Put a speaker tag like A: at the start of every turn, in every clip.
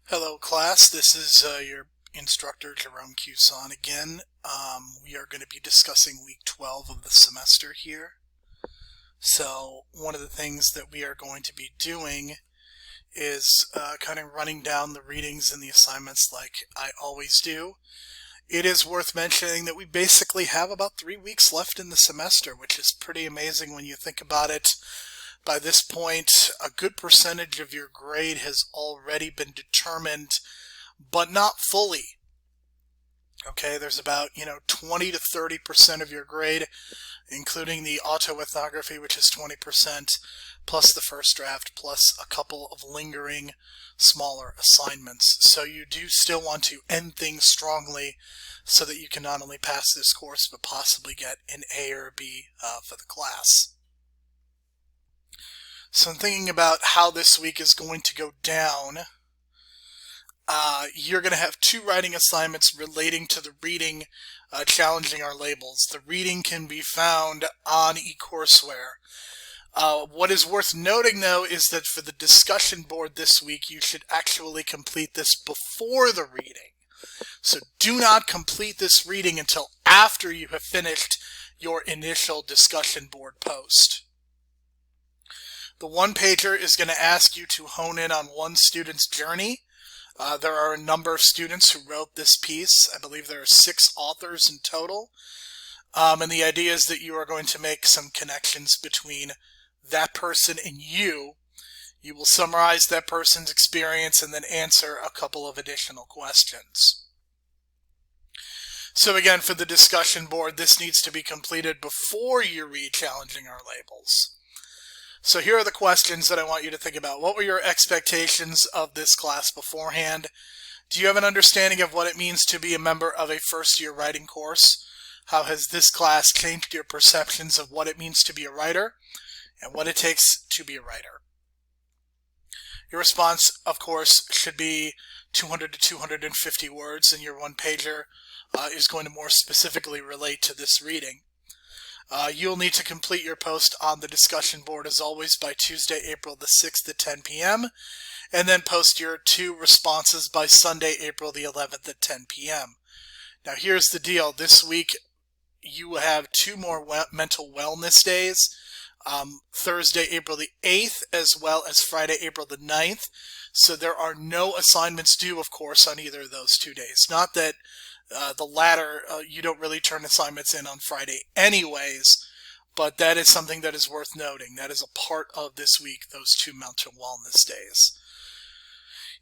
A: Hello class, this is your instructor Jerome Cuson again. We are going to be discussing week 12 of the semester here. So one of the things that we are going to be doing is kind of running down the readings and the assignments like I always do. It is worth mentioning that we basically have about 3 weeks left in the semester, which is pretty amazing when you think about it. By this point, a good percentage of your grade has already been determined, but not fully. Okay, there's about, 20 to 30% of your grade, including the autoethnography, which is 20%, plus the first draft, plus a couple of lingering smaller assignments. So you do still want to end things strongly so that you can not only pass this course, but possibly get an A or a B for the class. So I'm thinking about how this week is going to go down. You're going to have 2 writing assignments relating to the reading, challenging our labels. The reading can be found on eCourseware. What is worth noting, though, is that for the discussion board this week, you should actually complete this before the reading. So do not complete this reading until after you have finished your initial discussion board post. The one-pager is going to ask you to hone in on one student's journey. There are a number of students who wrote this piece. I believe there are 6 authors in total. And the idea is that you are going to make some connections between that person and you. You will summarize that person's experience and then answer a couple of additional questions. So again, for the discussion board, this needs to be completed before you read Challenging Our Labels. So here are the questions that I want you to think about. What were your expectations of this class beforehand? Do you have an understanding of what it means to be a member of a first-year writing course? How has this class changed your perceptions of what it means to be a writer and what it takes to be a writer? Your response, of course, should be 200 to 250 words, and your one-pager is going to more specifically relate to this reading. You'll need to complete your post on the discussion board as always by Tuesday, April the 6th at 10 p.m. and then post your 2 responses by Sunday, April the 11th at 10 p.m. Now here's the deal. This week you have 2 more mental wellness days, Thursday, April the 8th as well as Friday, April the 9th. So there are no assignments due, of course, on either of those 2 days. Not that the latter, you don't really turn assignments in on Friday anyways, but that is something that is worth noting. That is a part of this week, those 2 mental wellness days.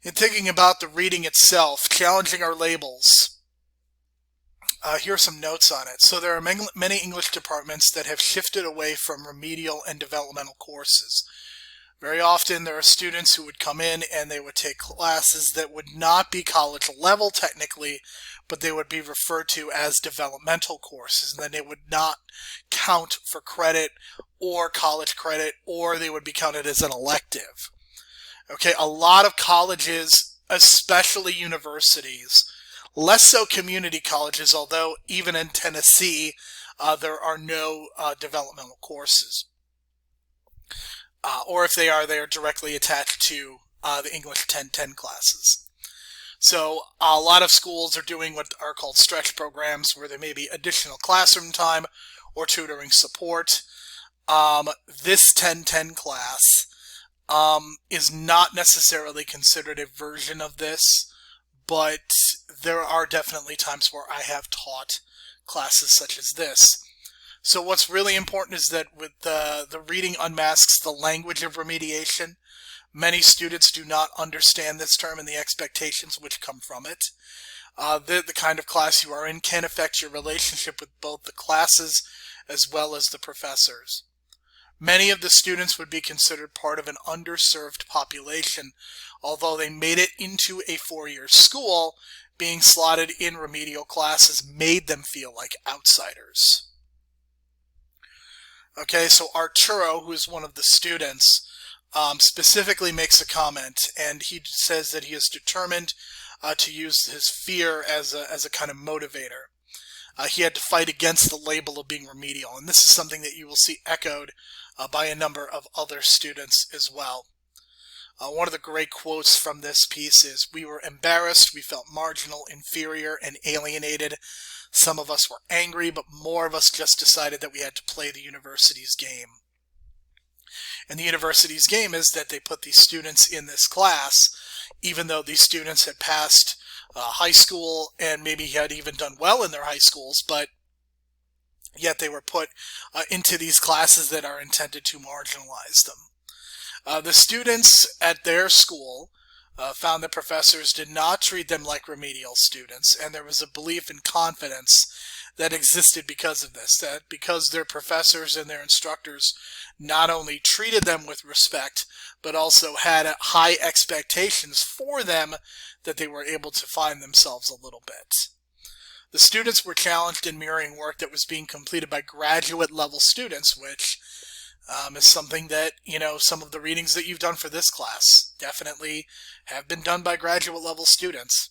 A: In thinking about the reading itself, challenging our labels, here are some notes on it. So there are many English departments that have shifted away from remedial and developmental courses. Very often there are students who would come in and they would take classes that would not be college level technically, but they would be referred to as developmental courses, and then they would not count for credit or college credit, or they would be counted as an elective. Okay, a lot of colleges, especially universities, less so community colleges, although even in Tennessee there are no developmental courses. Or if they are directly attached to the English 1010 classes. So a lot of schools are doing what are called stretch programs, where there may be additional classroom time or tutoring support. This 1010 class is not necessarily considered a version of this, but there are definitely times where I have taught classes such as this. So what's really important is that with the reading unmasks the language of remediation. Many students do not understand this term and the expectations which come from it. The kind of class you are in can affect your relationship with both the classes as well as the professors. Many of the students would be considered part of an underserved population, although they made it into a 4-year school. Being slotted in remedial classes made them feel like outsiders. Okay, so Arturo, who is one of the students, specifically makes a comment, and he says that he is determined to use his fear as a kind of motivator. He had to fight against the label of being remedial, and this is something that you will see echoed by a number of other students as well. One of the great quotes from this piece is, "We were embarrassed, we felt marginal, inferior, and alienated. Some of us were angry, but more of us just decided that we had to play the university's game." And the university's game is that they put these students in this class, even though these students had passed high school and maybe had even done well in their high schools, but yet they were put into these classes that are intended to marginalize them. The students at their school found that professors did not treat them like remedial students, and there was a belief and confidence that existed because of this, that because their professors and their instructors not only treated them with respect, but also had high expectations for them, that they were able to find themselves a little bit. The students were challenged in mirroring work that was being completed by graduate level students, which is something that, some of the readings that you've done for this class definitely have been done by graduate level students.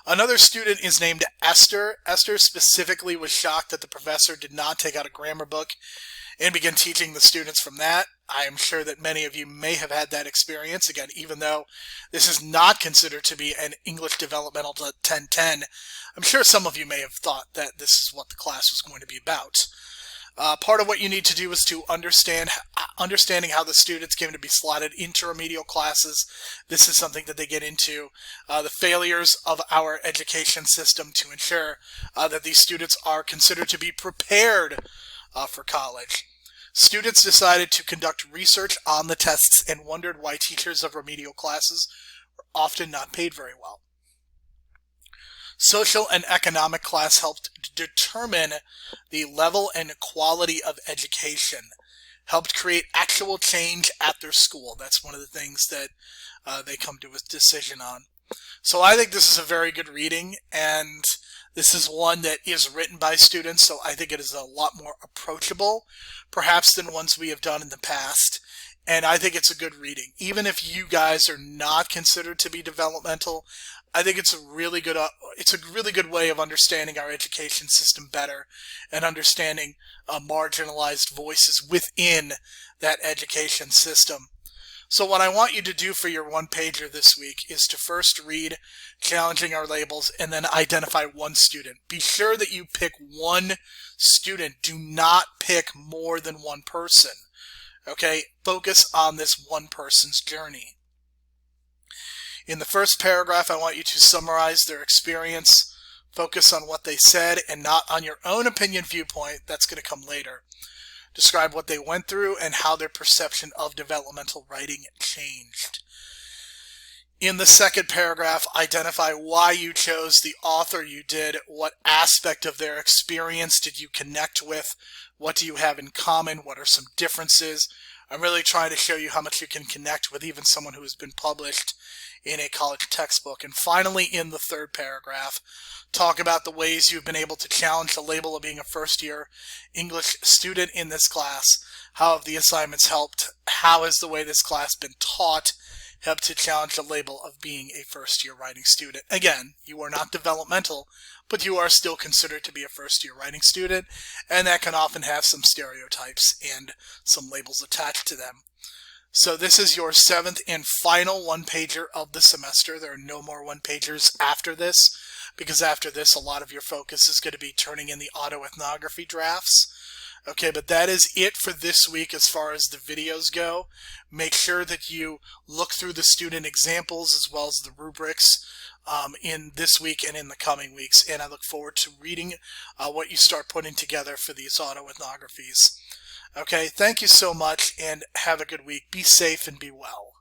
A: Another student is named Esther. Esther specifically was shocked that the professor did not take out a grammar book and begin teaching the students from that. I am sure that many of you may have had that experience. Again, even though this is not considered to be an English Developmental 1010, I'm sure some of you may have thought that this is what the class was going to be about. Part of what you need to do is to understanding how the students came to be slotted into remedial classes. This is something that they get into. The failures of our education system to ensure that these students are considered to be prepared for college. Students decided to conduct research on the tests and wondered why teachers of remedial classes were often not paid very well. Social and economic class helped determine the level and quality of education, helped create actual change at their school. That's one of the things that they come to a decision on. So I think this is a very good reading, and this is one that is written by students, so I think it is a lot more approachable, perhaps, than ones we have done in the past. And I think it's a good reading. Even if you guys are not considered to be developmental, I think it's a really good way of understanding our education system better and understanding marginalized voices within that education system. So what I want you to do for your one-pager this week is to first read Challenging Our Labels and then identify one student. Be sure that you pick one student. Do not pick more than one person. Okay? Focus on this one person's journey. In the first paragraph, I want you to summarize their experience, focus on what they said, and not on your own opinion viewpoint. That's going to come later. Describe what they went through and how their perception of developmental writing changed. In the second paragraph, identify why you chose the author you did. What aspect of their experience did you connect with? What do you have in common? What are some differences? I'm really trying to show you how much you can connect with even someone who has been published in a college textbook. And finally, in the third paragraph, talk about the ways you've been able to challenge the label of being a first-year English student in this class. How have the assignments helped? How has the way this class been taught helped to challenge the label of being a first-year writing student? Again, you are not developmental, but you are still considered to be a first-year writing student, and that can often have some stereotypes and some labels attached to them. So this is your 7th and final one-pager of the semester. There are no more one-pagers after this, because after this, a lot of your focus is going to be turning in the autoethnography drafts. Okay, but that is it for this week as far as the videos go. Make sure that you look through the student examples as well as the rubrics in this week and in the coming weeks. And I look forward to reading what you start putting together for these autoethnographies. Okay, thank you so much and have a good week. Be safe and be well.